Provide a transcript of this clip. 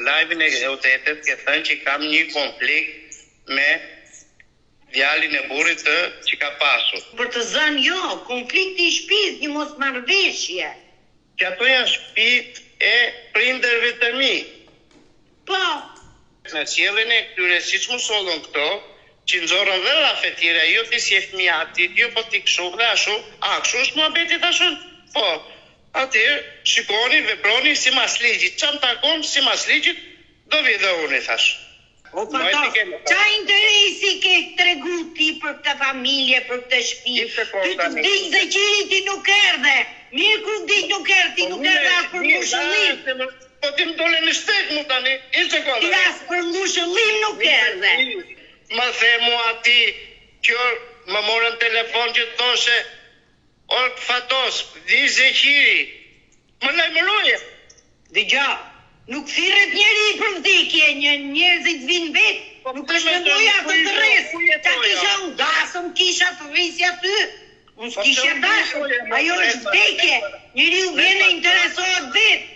live-in e Otetet ke thënë që kam një konflikt me djalin e burrit që ka pasur. Për të zënë jo, konflikti i shtëpisë, një mosmarrëveshje. Që ato janë shtëpitë e prindërve të mi. Po. Në sjelljen e këtyre siç më sollën këto, që nxorën dhe rafe tjera, jo ti si e fëmija atit, jo po ti kështu dhe ashtu, kështu është muhabeti tashu? Po, atëherë shikoni, veproni si mas ligjit, çam takon si mas ligjit, do vi dhe unë, thash. O Fatos, qa interesi ke tregu ti për këtë familje, për këtë shtëpi? Ty të vdik dhe qiri ti nuk erdhe. Mirë kur vdik nuk erdhe, ti nuk erdhe as për ngushëllim. Po ti më dole në shtek mu tani, ti as për ngushëllim nuk erdhe. Më the mua ati, që më morën telefon që të thoshe, o Fatos, di Zeqiri, më lajmëroje. Dëgja, nuk thirret njeri për vdekje, njerëzit vinë vetë, nuk është nevoja të të rresë. Ta kisha unë dasëm, kisha të rrisja ty, unë s'kisha dashëm, ajo është vdekje, njeri u vjene interesohet vetë.